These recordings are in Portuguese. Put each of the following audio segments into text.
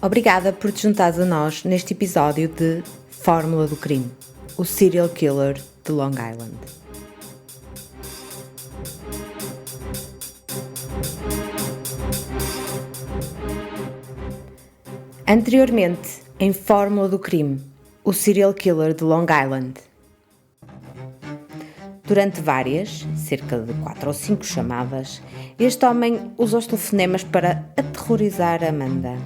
Obrigada por te juntares a nós neste episódio de Fórmula do Crime, o serial killer de Long Island. Anteriormente, em Fórmula do Crime, o serial killer de Long Island. Durante várias, cerca de 4 ou 5 chamadas, este homem usa os telefonemas para aterrorizar Amanda.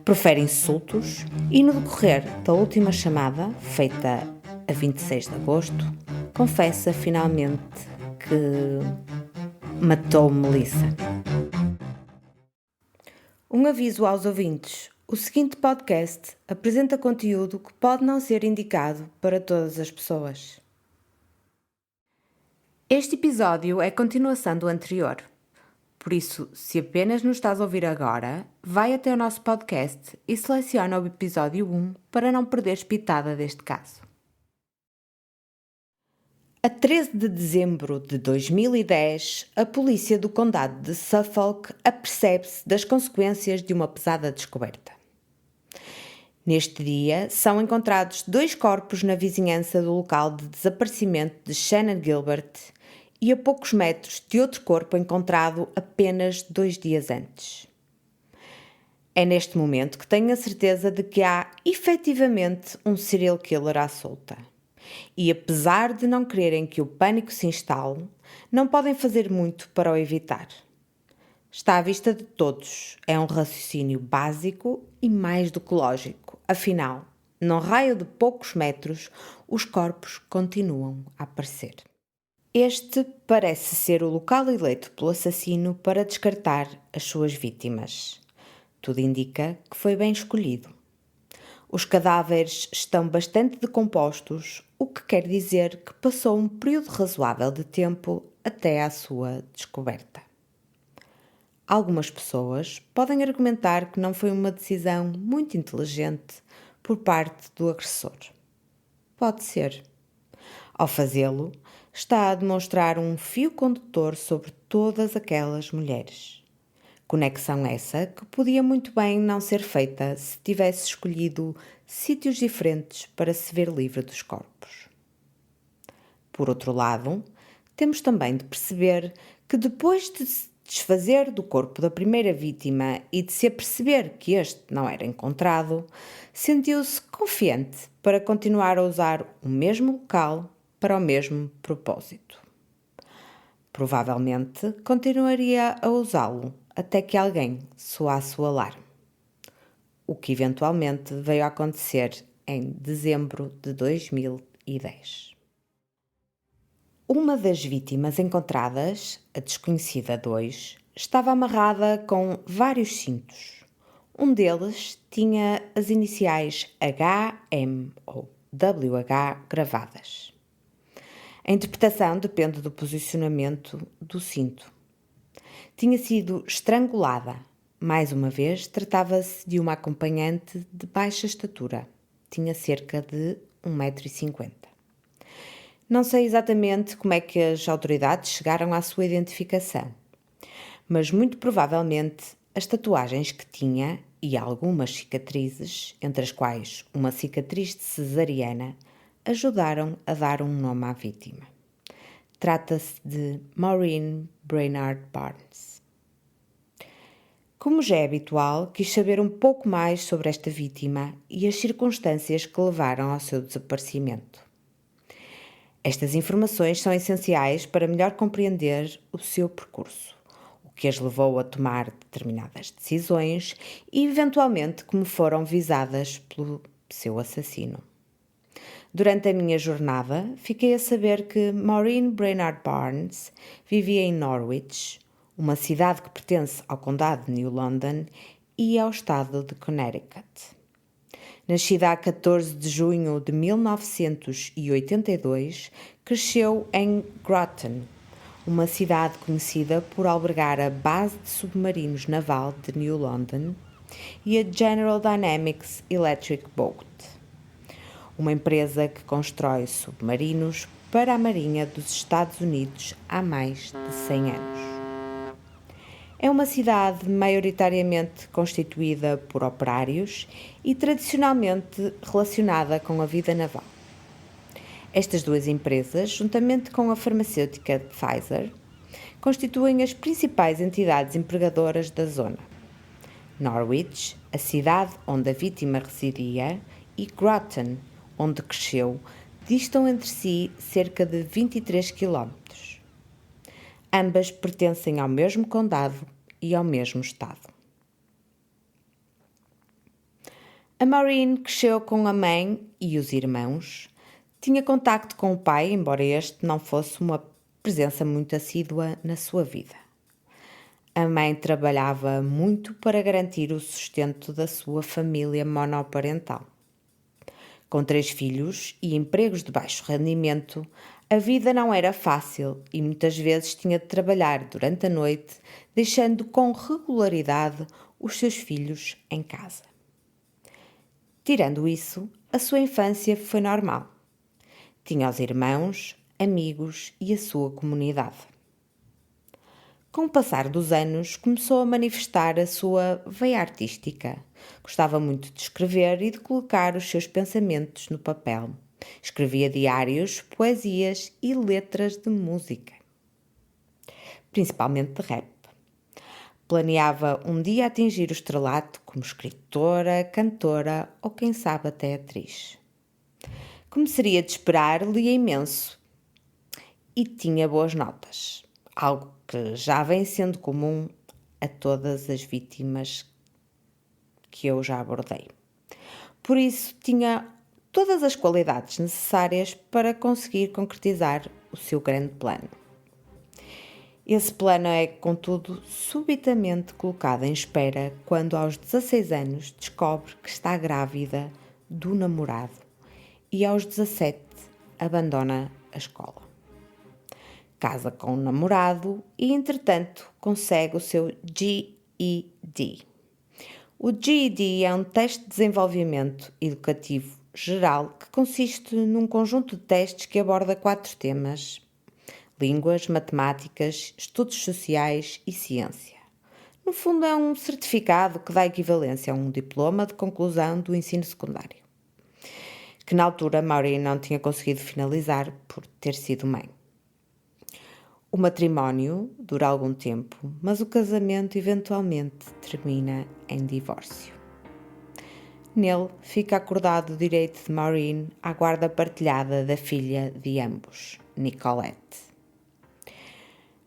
Profere insultos e, no decorrer da última chamada, feita a 26 de agosto, confessa finalmente que matou Melissa. Um aviso aos ouvintes: o seguinte podcast apresenta conteúdo que pode não ser indicado para todas as pessoas. Este episódio é continuação do anterior. Por isso, se apenas nos estás a ouvir agora, vai até o nosso podcast e seleciona o episódio 1 para não perderes pitada deste caso. A 13 de dezembro de 2010, a polícia do condado de Suffolk apercebe-se das consequências de uma pesada descoberta. Neste dia, são encontrados 2 corpos na vizinhança do local de desaparecimento de Shannon Gilbert e a poucos metros de outro corpo encontrado apenas 2 dias antes. É neste momento que tenho a certeza de que há efetivamente um serial killer à solta. E apesar de não quererem que o pânico se instale, não podem fazer muito para o evitar. Está à vista de todos, é um raciocínio básico e mais do que lógico. Afinal, num raio de poucos metros, os corpos continuam a aparecer. Este parece ser o local eleito pelo assassino para descartar as suas vítimas. Tudo indica que foi bem escolhido. Os cadáveres estão bastante decompostos, o que quer dizer que passou um período razoável de tempo até à sua descoberta. Algumas pessoas podem argumentar que não foi uma decisão muito inteligente por parte do agressor. Pode ser. Ao fazê-lo, está a demonstrar um fio condutor sobre todas aquelas mulheres. Conexão essa que podia muito bem não ser feita se tivesse escolhido sítios diferentes para se ver livre dos corpos. Por outro lado, temos também de perceber que depois de se desfazer do corpo da primeira vítima e de se aperceber que este não era encontrado, sentiu-se confiante para continuar a usar o mesmo local para o mesmo propósito. Provavelmente continuaria a usá-lo até que alguém soasse o alarme, o que eventualmente veio a acontecer em dezembro de 2010. Uma das vítimas encontradas, a desconhecida 2, estava amarrada com vários cintos. Um deles tinha as iniciais HM ou WH gravadas. A interpretação depende do posicionamento do cinto. Tinha sido estrangulada. Mais uma vez, tratava-se de uma acompanhante de baixa estatura. Tinha cerca de 1,50 m. Não sei exatamente como é que as autoridades chegaram à sua identificação, mas muito provavelmente as tatuagens que tinha e algumas cicatrizes, entre as quais uma cicatriz de cesariana, ajudaram a dar um nome à vítima. Trata-se de Maureen Brainard Barnes. Como já é habitual, quis saber um pouco mais sobre esta vítima e as circunstâncias que levaram ao seu desaparecimento. Estas informações são essenciais para melhor compreender o seu percurso, o que as levou a tomar determinadas decisões e, eventualmente, como foram visadas pelo seu assassino. Durante a minha jornada, fiquei a saber que Maureen Brainard Barnes vivia em Norwich, uma cidade que pertence ao condado de New London e ao estado de Connecticut. Nascida a 14 de junho de 1982, cresceu em Groton, uma cidade conhecida por albergar a base de submarinos naval de New London e a General Dynamics Electric Boat, uma empresa que constrói submarinos para a Marinha dos Estados Unidos há mais de 100 anos. É uma cidade maioritariamente constituída por operários e tradicionalmente relacionada com a vida naval. Estas duas empresas, juntamente com a farmacêutica Pfizer, constituem as principais entidades empregadoras da zona. Norwich, a cidade onde a vítima residia, e Groton, onde cresceu, distam entre si cerca de 23 quilómetros. Ambas pertencem ao mesmo condado e ao mesmo estado. A Maureen cresceu com a mãe e os irmãos. Tinha contacto com o pai, embora este não fosse uma presença muito assídua na sua vida. A mãe trabalhava muito para garantir o sustento da sua família monoparental. Com 3 filhos e empregos de baixo rendimento, a vida não era fácil e muitas vezes tinha de trabalhar durante a noite, deixando com regularidade os seus filhos em casa. Tirando isso, a sua infância foi normal. Tinha os irmãos, amigos e a sua comunidade. Com o passar dos anos, começou a manifestar a sua veia artística. Gostava muito de escrever e de colocar os seus pensamentos no papel. Escrevia diários, poesias e letras de música, principalmente de rap. Planeava um dia atingir o estrelato como escritora, cantora ou quem sabe até atriz. Como seria de esperar, lia imenso e tinha boas notas, algo que já vem sendo comum a todas as vítimas que eu já abordei. Por isso, tinha todas as qualidades necessárias para conseguir concretizar o seu grande plano. Esse plano é, contudo, subitamente colocado em espera quando, aos 16 anos, descobre que está grávida do namorado e, aos 17, abandona a escola. Casa com o namorado e, entretanto, consegue o seu GED. O GED é um teste de desenvolvimento educativo geral que consiste num conjunto de testes que aborda 4 temas: línguas, matemáticas, estudos sociais e ciência. No fundo, é um certificado que dá equivalência a um diploma de conclusão do ensino secundário, que na altura Maureen não tinha conseguido finalizar por ter sido mãe. O matrimónio dura algum tempo, mas o casamento eventualmente termina em divórcio. Nele fica acordado o direito de Maureen à guarda partilhada da filha de ambos, Nicolette.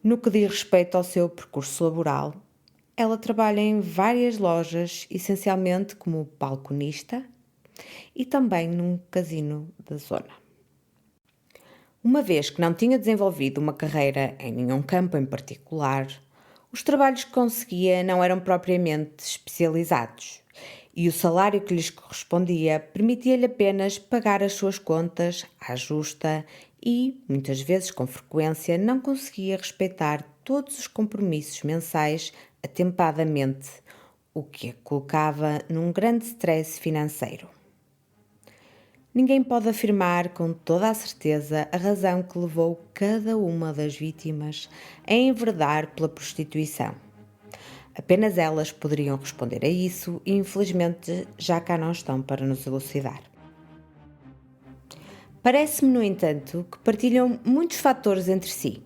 No que diz respeito ao seu percurso laboral, ela trabalha em várias lojas, essencialmente como balconista e também num casino da zona. Uma vez que não tinha desenvolvido uma carreira em nenhum campo em particular, os trabalhos que conseguia não eram propriamente especializados e o salário que lhes correspondia permitia-lhe apenas pagar as suas contas à justa e, muitas vezes com frequência, não conseguia respeitar todos os compromissos mensais atempadamente, o que a colocava num grande stress financeiro. Ninguém pode afirmar com toda a certeza a razão que levou cada uma das vítimas a enveredar pela prostituição. Apenas elas poderiam responder a isso e, infelizmente, já cá não estão para nos elucidar. Parece-me, no entanto, que partilham muitos fatores entre si.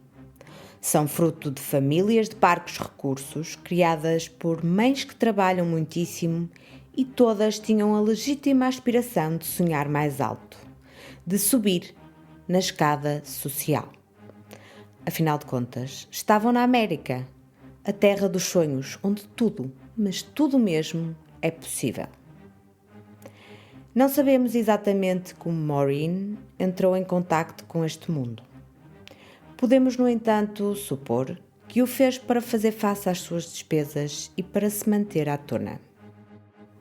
São fruto de famílias de parcos recursos, criadas por mães que trabalham muitíssimo e todas tinham a legítima aspiração de sonhar mais alto, de subir na escada social. Afinal de contas, estavam na América, a terra dos sonhos, onde tudo, mas tudo mesmo, é possível. Não sabemos exatamente como Maureen entrou em contacto com este mundo. Podemos, no entanto, supor que o fez para fazer face às suas despesas e para se manter à tona.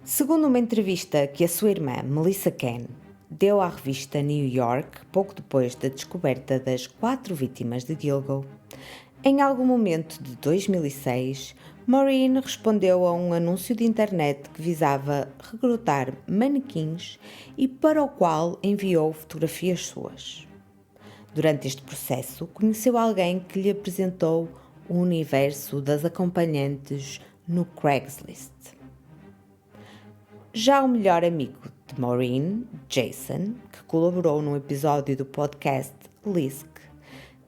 Segundo uma entrevista que a sua irmã, Melissa Cann, deu à revista New York, pouco depois da descoberta das 4 vítimas de Gilgo, em algum momento de 2006, Maureen respondeu a um anúncio de internet que visava recrutar manequins e para o qual enviou fotografias suas. Durante este processo, conheceu alguém que lhe apresentou o universo das acompanhantes no Craigslist. Já o melhor amigo de Maureen, Jason, que colaborou num episódio do podcast Lisk,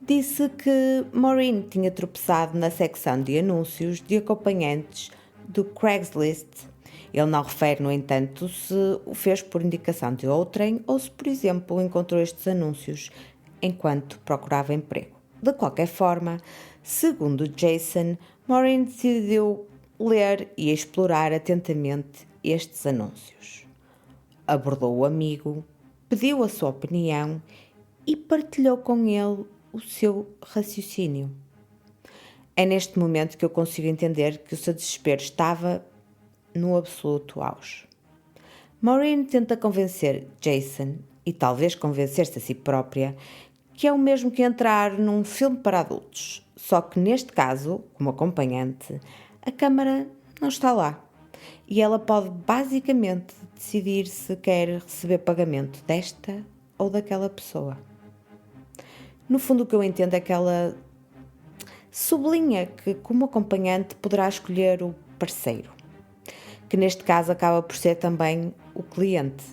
disse que Maureen tinha tropeçado na secção de anúncios de acompanhantes do Craigslist. Ele não refere, no entanto, se o fez por indicação de outrem ou se, por exemplo, encontrou estes anúncios enquanto procurava emprego. De qualquer forma, segundo Jason, Maureen decidiu ler e explorar atentamente estes anúncios. Abordou o amigo, pediu a sua opinião e partilhou com ele o seu raciocínio. É neste momento que eu consigo entender que o seu desespero estava no absoluto auge. Maureen tenta convencer Jason, e talvez convencer-se a si própria, que é o mesmo que entrar num filme para adultos, só que neste caso, como acompanhante, a câmara não está lá e ela pode basicamente decidir se quer receber pagamento desta ou daquela pessoa. No fundo, o que eu entendo é que ela sublinha que, como acompanhante, poderá escolher o parceiro, que neste caso acaba por ser também o cliente.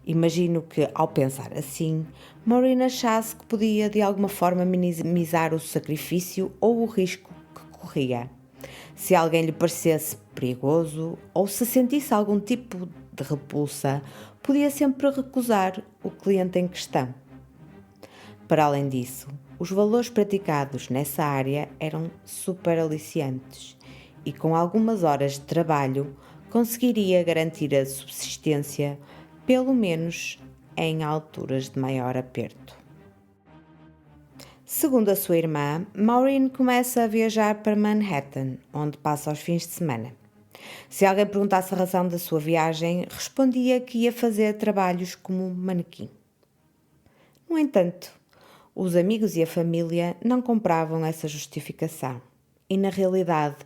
Imagino que, ao pensar assim, Maureen achasse que podia de alguma forma minimizar o sacrifício ou o risco que corria. Se alguém lhe parecesse perigoso ou se sentisse algum tipo de repulsa, podia sempre recusar o cliente em questão. Para além disso, os valores praticados nessa área eram super aliciantes e com algumas horas de trabalho conseguiria garantir a subsistência, pelo menos em alturas de maior aperto. Segundo a sua irmã, Maureen começa a viajar para Manhattan, onde passa os fins de semana. Se alguém perguntasse a razão da sua viagem, respondia que ia fazer trabalhos como manequim. No entanto, os amigos e a família não compravam essa justificação e, na realidade,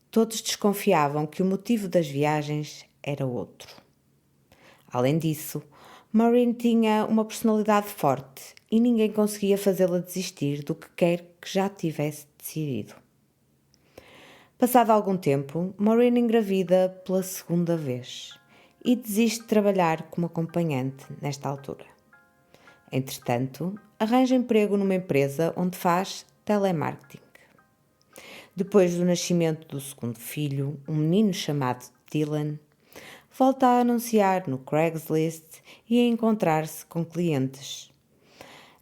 todos desconfiavam que o motivo das viagens era outro. Além disso, Maureen tinha uma personalidade forte e ninguém conseguia fazê-la desistir do que quer que já tivesse decidido. Passado algum tempo, Maureen engravida pela segunda vez e desiste de trabalhar como acompanhante nesta altura. Entretanto, arranja emprego numa empresa onde faz telemarketing. Depois do nascimento do segundo filho, um menino chamado Dylan, volta a anunciar no Craigslist e a encontrar-se com clientes.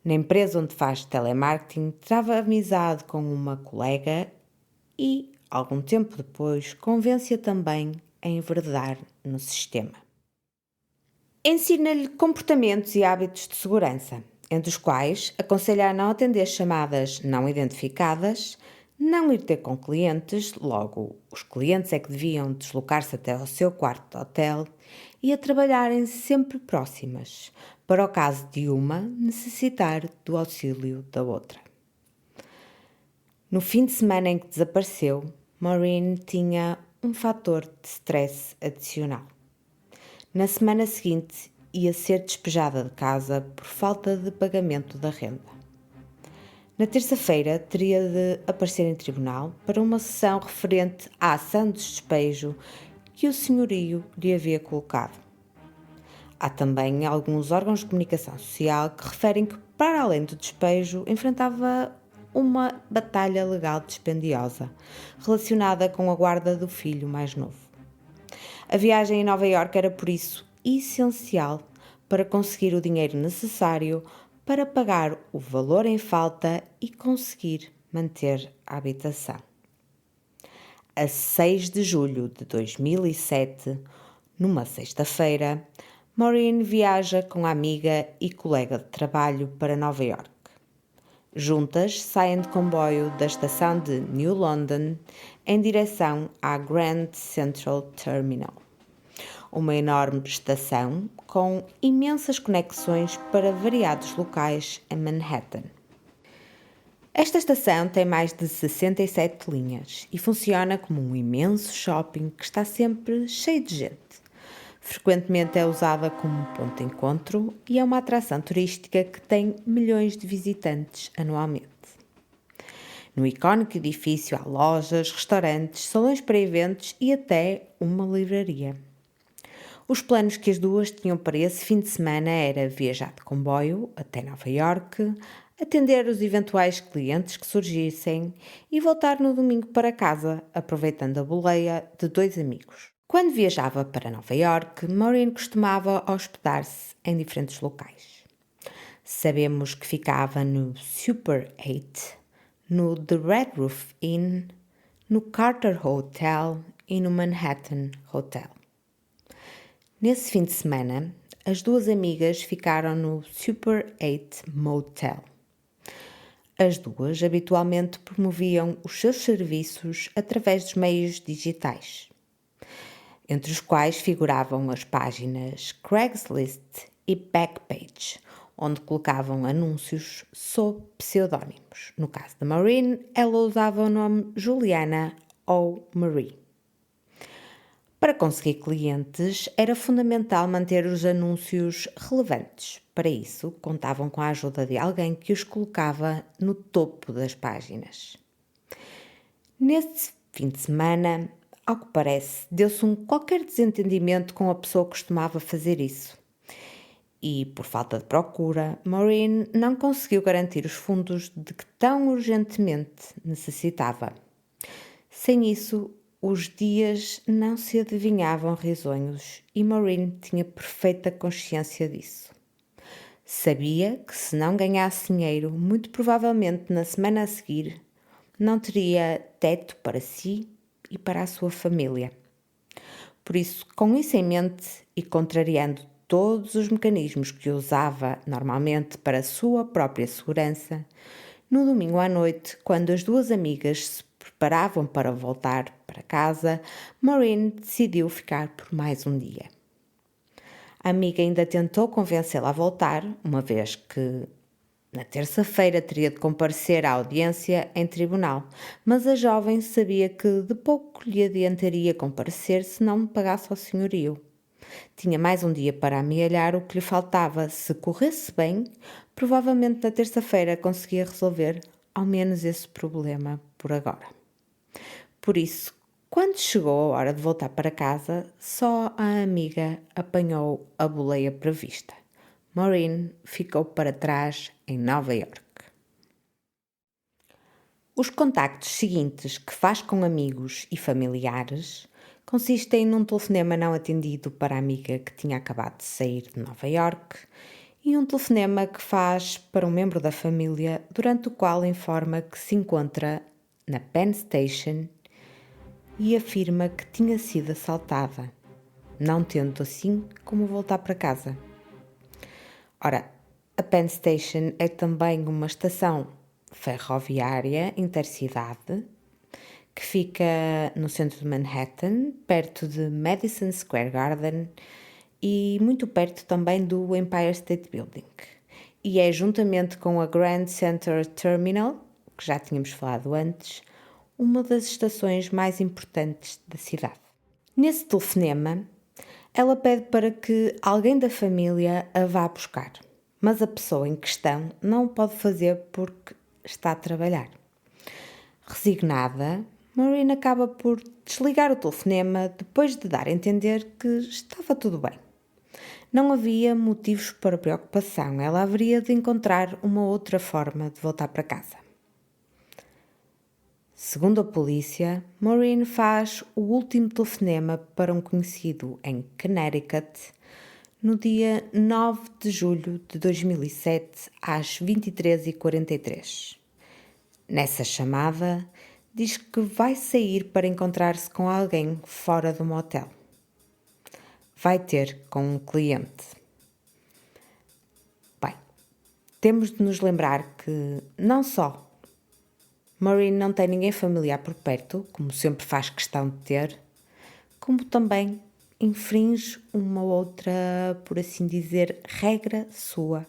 Na empresa onde faz telemarketing, trava amizade com uma colega e, algum tempo depois, convence-a também a enveredar no sistema. Ensina-lhe comportamentos e hábitos de segurança, entre os quais aconselha a não atender chamadas não identificadas, não ir ter com clientes, logo os clientes é que deviam deslocar-se até ao seu quarto de hotel, e a trabalharem sempre próximas, para o caso de uma necessitar do auxílio da outra. No fim de semana em que desapareceu, Maureen tinha um fator de stress adicional. Na semana seguinte, ia ser despejada de casa por falta de pagamento da renda. Na terça-feira, teria de aparecer em tribunal para uma sessão referente à ação de despejo que o senhorio lhe havia colocado. Há também alguns órgãos de comunicação social que referem que, para além do despejo, enfrentava uma batalha legal dispendiosa relacionada com a guarda do filho mais novo. A viagem em Nova Iorque era, por isso, essencial para conseguir o dinheiro necessário para pagar o valor em falta e conseguir manter a habitação. A 6 de julho de 2007, numa sexta-feira, Maureen viaja com a amiga e colega de trabalho para Nova Iorque. Juntas saem de comboio da estação de New London em direção à Grand Central Terminal, uma enorme estação com imensas conexões para variados locais em Manhattan. Esta estação tem mais de 67 linhas e funciona como um imenso shopping que está sempre cheio de gente. Frequentemente é usada como ponto de encontro e é uma atração turística que tem milhões de visitantes anualmente. No icónico edifício há lojas, restaurantes, salões para eventos e até uma livraria. Os planos que as duas tinham para esse fim de semana era viajar de comboio até Nova Iorque, atender os eventuais clientes que surgissem e voltar no domingo para casa, aproveitando a boleia de dois amigos. Quando viajava para Nova Iorque, Maureen costumava hospedar-se em diferentes locais. Sabemos que ficava no Super 8, no The Red Roof Inn, no Carter Hotel e no Manhattan Hotel. Nesse fim de semana, as duas amigas ficaram no Super 8 Motel. As duas habitualmente promoviam os seus serviços através dos meios digitais, entre os quais figuravam as páginas Craigslist e Backpage, onde colocavam anúncios sob pseudónimos. No caso de Maureen, ela usava o nome Juliana ou Marie. Para conseguir clientes, era fundamental manter os anúncios relevantes. Para isso, contavam com a ajuda de alguém que os colocava no topo das páginas. Nesse fim de semana, ao que parece, deu-se qualquer desentendimento com a pessoa que costumava fazer isso. E, por falta de procura, Maureen não conseguiu garantir os fundos de que tão urgentemente necessitava. Sem isso, os dias não se adivinhavam risonhos e Maureen tinha perfeita consciência disso. Sabia que se não ganhasse dinheiro, muito provavelmente na semana a seguir, não teria teto para si e para a sua família. Por isso, com isso em mente e contrariando todos os mecanismos que usava normalmente para a sua própria segurança, no domingo à noite, quando as duas amigas se preparavam para voltar para casa, Maureen decidiu ficar por mais um dia. A amiga ainda tentou convencê-la a voltar, uma vez que na terça-feira teria de comparecer à audiência em tribunal, mas a jovem sabia que de pouco lhe adiantaria comparecer se não pagasse ao senhorio. Tinha mais um dia para amealhar o que lhe faltava. Se corresse bem, provavelmente na terça-feira conseguia resolver ao menos esse problema por agora. Por isso, quando chegou a hora de voltar para casa, só a amiga apanhou a boleia prevista. Maureen ficou para trás em Nova Iorque. Os contactos seguintes que faz com amigos e familiares consistem num telefonema não atendido para a amiga que tinha acabado de sair de Nova Iorque e um telefonema que faz para um membro da família, durante o qual informa que se encontra na Penn Station e afirma que tinha sido assaltada, não tendo assim como voltar para casa. Ora, a Penn Station é também uma estação ferroviária intercidade que fica no centro de Manhattan, perto de Madison Square Garden e muito perto também do Empire State Building. E é juntamente com a Grand Central Terminal, que já tínhamos falado antes, uma das estações mais importantes da cidade. Nesse telefonema, ela pede para que alguém da família a vá buscar, mas a pessoa em questão não o pode fazer porque está a trabalhar. Resignada, Maureen acaba por desligar o telefonema depois de dar a entender que estava tudo bem. Não havia motivos para preocupação, ela haveria de encontrar uma outra forma de voltar para casa. Segundo a polícia, Maureen faz o último telefonema para um conhecido em Connecticut no dia 9 de julho de 2007, às 23h43. Nessa chamada, diz que vai sair para encontrar-se com alguém fora do motel. Vai ter com um cliente. Bem, temos de nos lembrar que não só Maureen não tem ninguém familiar por perto, como sempre faz questão de ter, como também infringe uma outra, por assim dizer, regra sua,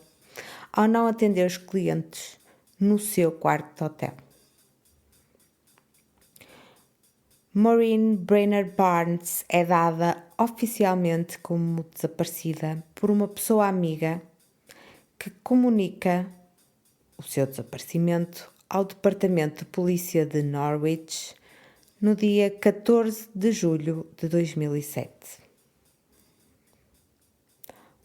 ao não atender os clientes no seu quarto de hotel. Maureen Brainerd Barnes é dada oficialmente como desaparecida por uma pessoa amiga que comunica o seu desaparecimento ao Departamento de Polícia de Norwich no dia 14 de julho de 2007.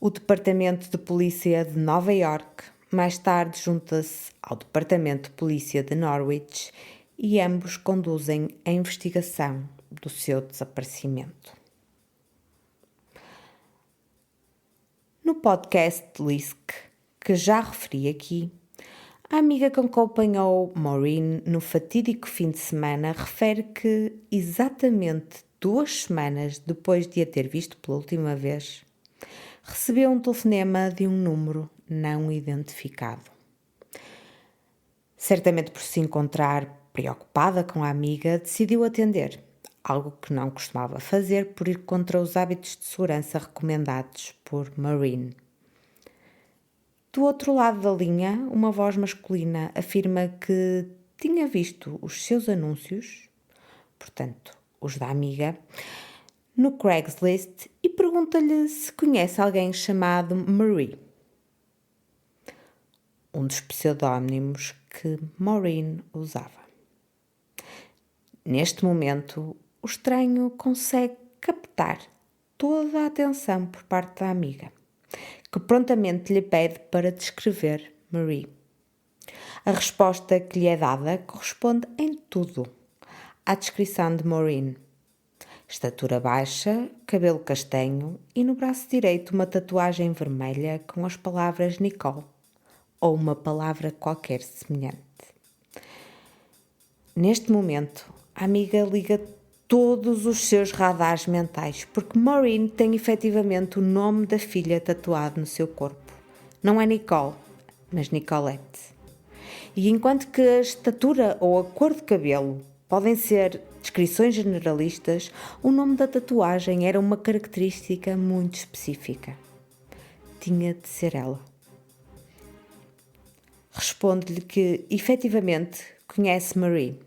O Departamento de Polícia de Nova York mais tarde junta-se ao Departamento de Polícia de Norwich e ambos conduzem a investigação do seu desaparecimento. No podcast Lisk, que já referi aqui, a amiga que acompanhou Maureen no fatídico fim de semana refere que, exatamente 2 semanas depois de a ter visto pela última vez, recebeu um telefonema de um número não identificado. Certamente por se encontrar preocupada com a amiga, decidiu atender, algo que não costumava fazer por ir contra os hábitos de segurança recomendados por Maureen. Do outro lado da linha, uma voz masculina afirma que tinha visto os seus anúncios, portanto, os da amiga, no Craigslist e pergunta-lhe se conhece alguém chamado Marie, um dos pseudónimos que Maureen usava. Neste momento, o estranho consegue captar toda a atenção por parte da amiga, que prontamente lhe pede para descrever Marie. A resposta que lhe é dada corresponde em tudo à descrição de Maureen. Estatura baixa, cabelo castanho e no braço direito uma tatuagem vermelha com as palavras Nicole ou uma palavra qualquer semelhante. Neste momento, a amiga liga todos os seus radares mentais, porque Maureen tem efetivamente o nome da filha tatuado no seu corpo. Não é Nicole, mas Nicolette. E enquanto que a estatura ou a cor de cabelo podem ser descrições generalistas, o nome da tatuagem era uma característica muito específica. Tinha de ser ela. Responde-lhe que, efetivamente, conhece Marie,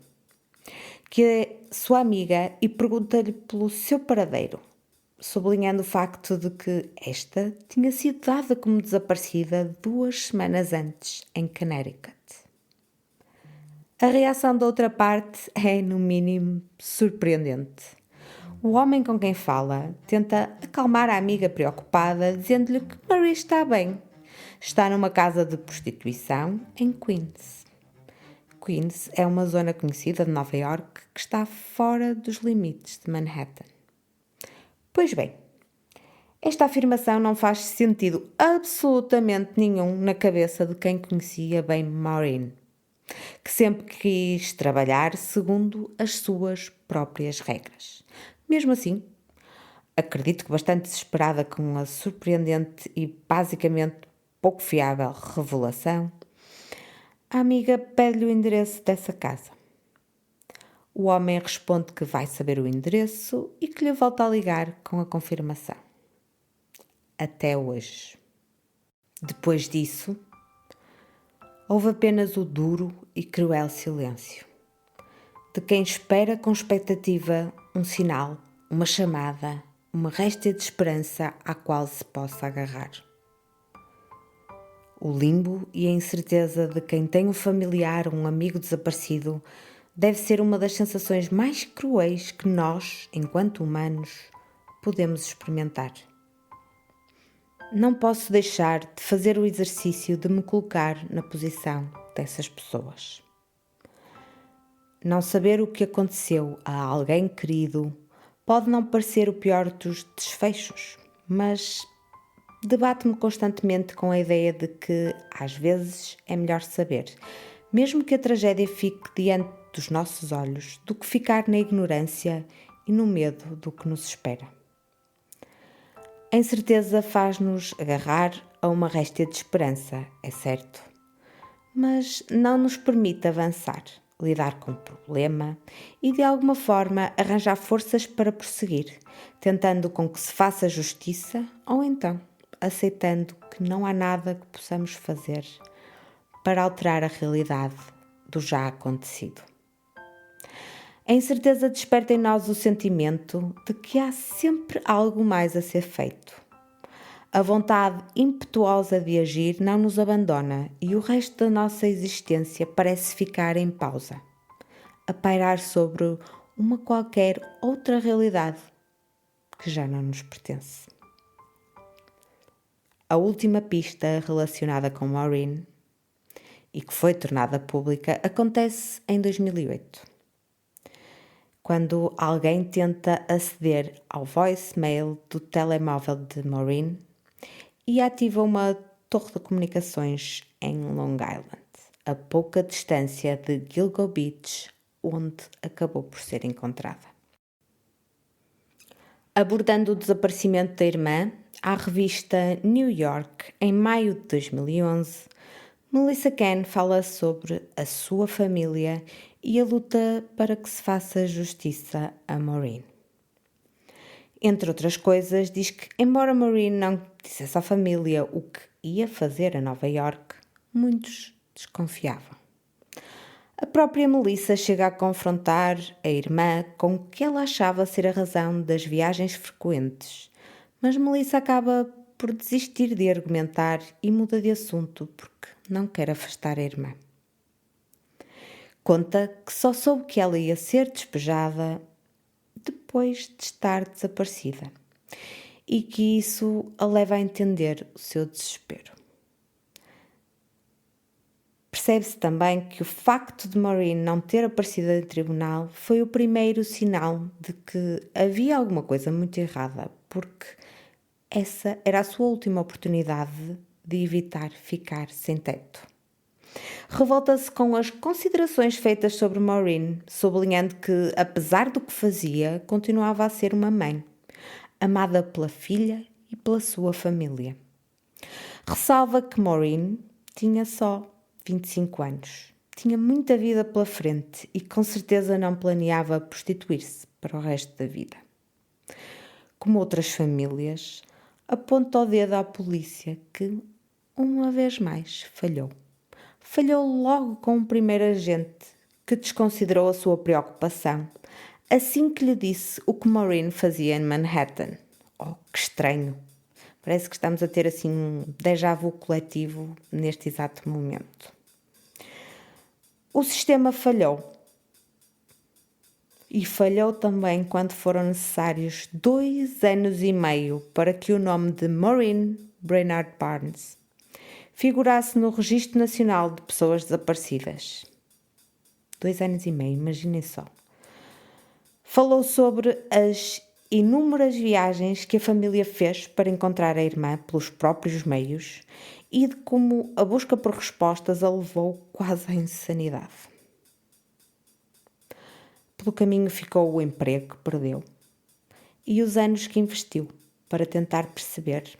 que é sua amiga e pergunta-lhe pelo seu paradeiro, sublinhando o facto de que esta tinha sido dada como desaparecida 2 semanas antes, em Connecticut. A reação da outra parte é, no mínimo, surpreendente. O homem com quem fala tenta acalmar a amiga preocupada, dizendo-lhe que Marie está bem. Está numa casa de prostituição em Queens. Queens é uma zona conhecida de Nova York que está fora dos limites de Manhattan. Pois bem, esta afirmação não faz sentido absolutamente nenhum na cabeça de quem conhecia bem Maureen, que sempre quis trabalhar segundo as suas próprias regras. Mesmo assim, acredito que bastante desesperada com a surpreendente e basicamente pouco fiável revelação, a amiga pede-lhe o endereço dessa casa. O homem responde que vai saber o endereço e que lhe volta a ligar com a confirmação. Até hoje. Depois disso, houve apenas o duro e cruel silêncio de quem espera com expectativa um sinal, uma chamada, uma réstia de esperança à qual se possa agarrar. O limbo e a incerteza de quem tem um familiar ou um amigo desaparecido deve ser uma das sensações mais cruéis que nós, enquanto humanos, podemos experimentar. Não posso deixar de fazer o exercício de me colocar na posição dessas pessoas. Não saber o que aconteceu a alguém querido pode não parecer o pior dos desfechos, mas debato-me constantemente com a ideia de que, às vezes, é melhor saber, mesmo que a tragédia fique diante dos nossos olhos, do que ficar na ignorância e no medo do que nos espera. A incerteza faz-nos agarrar a uma réstia de esperança, é certo, mas não nos permite avançar, lidar com o problema e, de alguma forma, arranjar forças para prosseguir, tentando com que se faça justiça ou então aceitando que não há nada que possamos fazer para alterar a realidade do já acontecido. A incerteza desperta em nós o sentimento de que há sempre algo mais a ser feito. A vontade impetuosa de agir não nos abandona e o resto da nossa existência parece ficar em pausa, a pairar sobre uma qualquer outra realidade que já não nos pertence. A última pista relacionada com Maureen e que foi tornada pública acontece em 2008, quando alguém tenta aceder ao voicemail do telemóvel de Maureen e ativa uma torre de comunicações em Long Island, a pouca distância de Gilgo Beach, onde acabou por ser encontrada. Abordando o desaparecimento da irmã, à revista New York, em maio de 2011, Melissa Can fala sobre a sua família e a luta para que se faça justiça a Maureen. Entre outras coisas, diz que, embora Maureen não dissesse à família o que ia fazer a Nova York, muitos desconfiavam. A própria Melissa chega a confrontar a irmã com o que ela achava ser a razão das viagens frequentes, mas Melissa acaba por desistir de argumentar e muda de assunto porque não quer afastar a irmã. Conta que só soube que ela ia ser despejada depois de estar desaparecida e que isso a leva a entender o seu desespero. Percebe-se também que o facto de Maureen não ter aparecido em tribunal foi o primeiro sinal de que havia alguma coisa muito errada, porque essa era a sua última oportunidade de evitar ficar sem teto. Revolta-se com as considerações feitas sobre Maureen, sublinhando que, apesar do que fazia, continuava a ser uma mãe, amada pela filha e pela sua família. Ressalva que Maureen tinha só 25 anos, tinha muita vida pela frente e com certeza não planeava prostituir-se para o resto da vida. Como outras famílias, aponta o dedo à polícia que, uma vez mais, falhou. Falhou logo com o primeiro agente, que desconsiderou a sua preocupação, assim que lhe disse o que Maureen fazia em Manhattan. Oh, que estranho! Parece que estamos a ter assim um déjà vu coletivo neste exato momento. O sistema falhou. E falhou também quando foram necessários 2 anos e meio para que o nome de Maureen Brainard Barnes figurasse no Registro Nacional de Pessoas Desaparecidas. 2 anos e meio, imaginem só. Falou sobre as inúmeras viagens que a família fez para encontrar a irmã pelos próprios meios e de como a busca por respostas a levou quase à insanidade. Pelo caminho ficou o emprego que perdeu e os anos que investiu para tentar perceber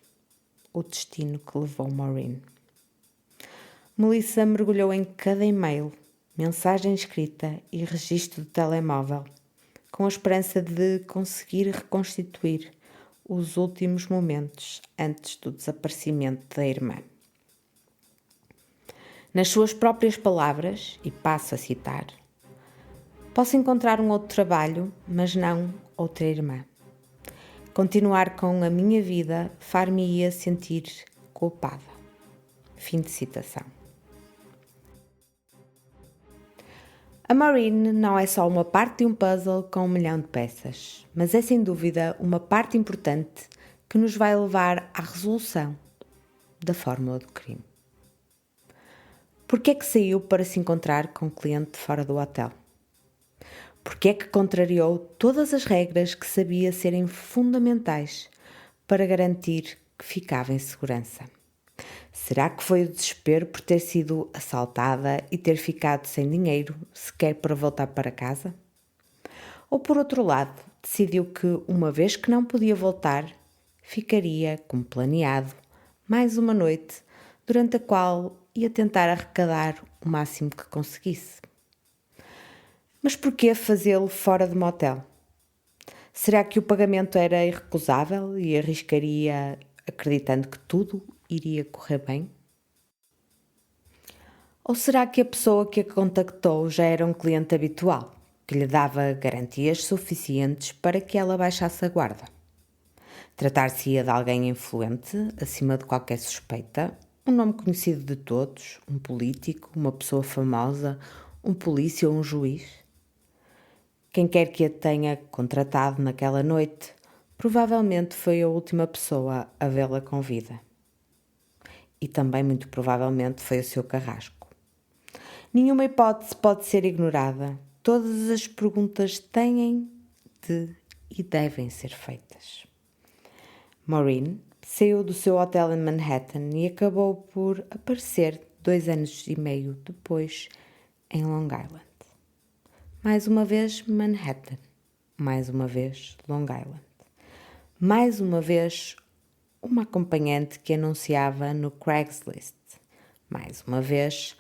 o destino que levou Maureen. Melissa mergulhou em cada e-mail, mensagem escrita e registro de telemóvel, com a esperança de conseguir reconstituir os últimos momentos antes do desaparecimento da irmã. Nas suas próprias palavras, e passo a citar, posso encontrar um outro trabalho, mas não outra irmã. Continuar com a minha vida far-me-ia sentir culpada. Fim de citação. A Maureen não é só uma parte de um puzzle com 1 milhão de peças, mas é sem dúvida uma parte importante que nos vai levar à resolução da fórmula do crime. Por que é que saiu para se encontrar com o cliente fora do hotel? Por que é que contrariou todas as regras que sabia serem fundamentais para garantir que ficava em segurança? Será que foi o desespero por ter sido assaltada e ter ficado sem dinheiro sequer para voltar para casa? Ou por outro lado, decidiu que, uma vez que não podia voltar, ficaria, como planeado, mais uma noite, durante a qual ia tentar arrecadar o máximo que conseguisse? Mas porquê fazê-lo fora de motel? Será que o pagamento era irrecusável e arriscaria acreditando que tudo iria correr bem? Ou será que a pessoa que a contactou já era um cliente habitual, que lhe dava garantias suficientes para que ela baixasse a guarda? Tratar-se-ia de alguém influente, acima de qualquer suspeita, um nome conhecido de todos, um político, uma pessoa famosa, um polícia ou um juiz? Quem quer que a tenha contratado naquela noite, provavelmente foi a última pessoa a vê-la com vida. E também, muito provavelmente, foi o seu carrasco. Nenhuma hipótese pode ser ignorada. Todas as perguntas têm de e devem ser feitas. Maureen saiu do seu hotel em Manhattan e acabou por aparecer 2 anos e meio depois em Long Island. Mais uma vez Manhattan, mais uma vez Long Island, mais uma vez uma acompanhante que anunciava no Craigslist, mais uma vez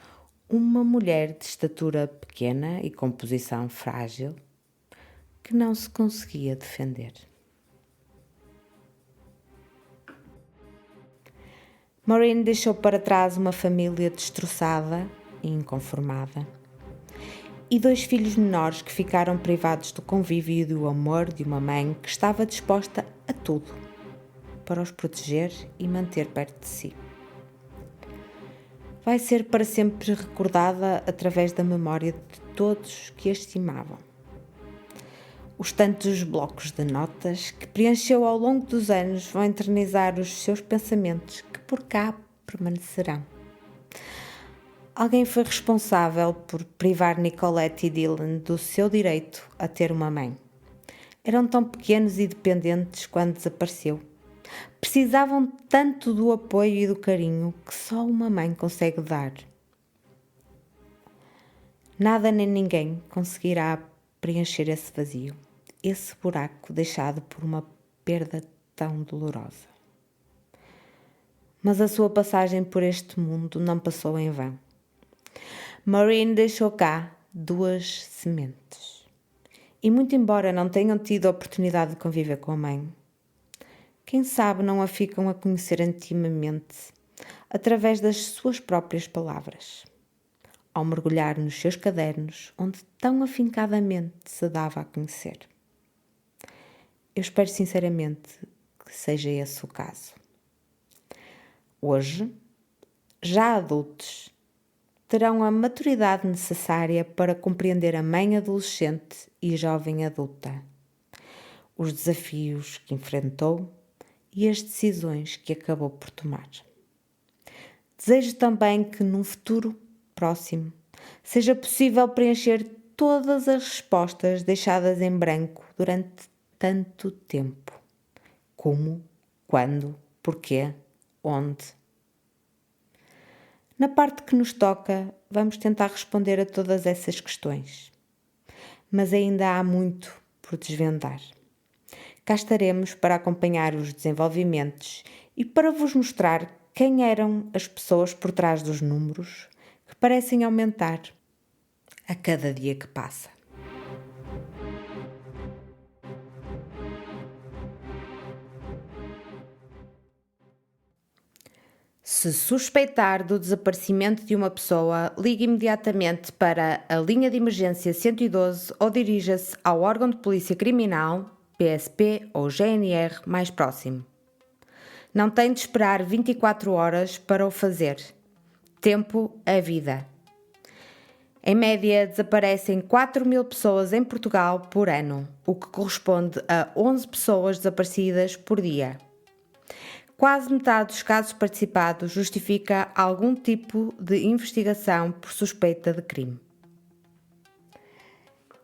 uma mulher de estatura pequena e composição frágil que não se conseguia defender. Maureen deixou para trás uma família destroçada e inconformada e 2 filhos menores que ficaram privados do convívio e do amor de uma mãe que estava disposta a tudo para os proteger e manter perto de si. Vai ser para sempre recordada através da memória de todos que a estimavam. Os tantos blocos de notas que preencheu ao longo dos anos vão eternizar os seus pensamentos que por cá permanecerão. Alguém foi responsável por privar Nicolette e Dylan do seu direito a ter uma mãe. Eram tão pequenos e dependentes quando desapareceu. Precisavam tanto do apoio e do carinho que só uma mãe consegue dar. Nada nem ninguém conseguirá preencher esse vazio, esse buraco deixado por uma perda tão dolorosa. Mas a sua passagem por este mundo não passou em vão. Maureen deixou cá 2 sementes. E muito embora não tenham tido a oportunidade de conviver com a mãe, quem sabe não a ficam a conhecer intimamente através das suas próprias palavras, ao mergulhar nos seus cadernos onde tão afincadamente se dava a conhecer. Eu espero sinceramente que seja esse o caso. Hoje, já adultos, terão a maturidade necessária para compreender a mãe adolescente e jovem adulta, os desafios que enfrentou e as decisões que acabou por tomar. Desejo também que num futuro próximo seja possível preencher todas as respostas deixadas em branco durante tanto tempo. Como, quando, porquê, onde. Na parte que nos toca, vamos tentar responder a todas essas questões. Mas ainda há muito por desvendar. Cá estaremos para acompanhar os desenvolvimentos e para vos mostrar quem eram as pessoas por trás dos números que parecem aumentar a cada dia que passa. Se suspeitar do desaparecimento de uma pessoa, ligue imediatamente para a linha de emergência 112 ou dirija-se ao órgão de polícia criminal, PSP ou GNR mais próximo. Não tem de esperar 24 horas para o fazer. Tempo é vida. Em média, desaparecem 4.000 pessoas em Portugal por ano, o que corresponde a 11 pessoas desaparecidas por dia. Quase metade dos casos participados justifica algum tipo de investigação por suspeita de crime.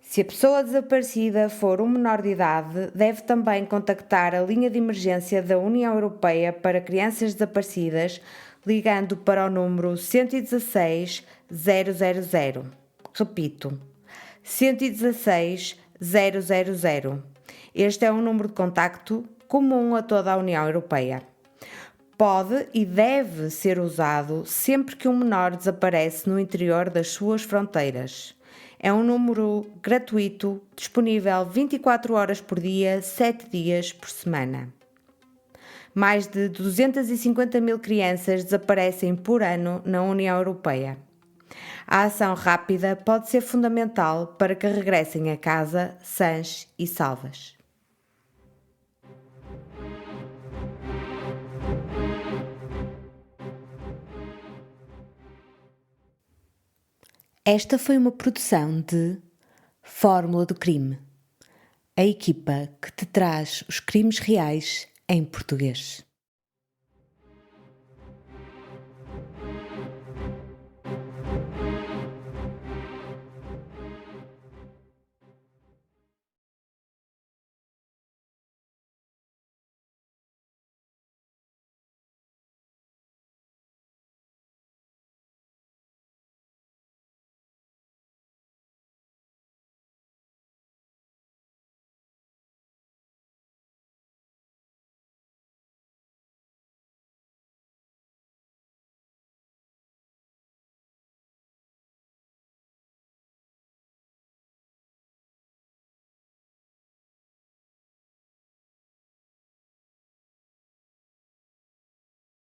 Se a pessoa desaparecida for um menor de idade, deve também contactar a linha de emergência da União Europeia para crianças desaparecidas, ligando para o número 116 000. Repito, 116 000. Este é um número de contacto comum a toda a União Europeia. Pode e deve ser usado sempre que um menor desaparece no interior das suas fronteiras. É um número gratuito, disponível 24 horas por dia, 7 dias por semana. Mais de 250.000 crianças desaparecem por ano na União Europeia. A ação rápida pode ser fundamental para que regressem a casa sãs e salvas. Esta foi uma produção de Fórmula do Crime, a equipa que te traz os crimes reais em português.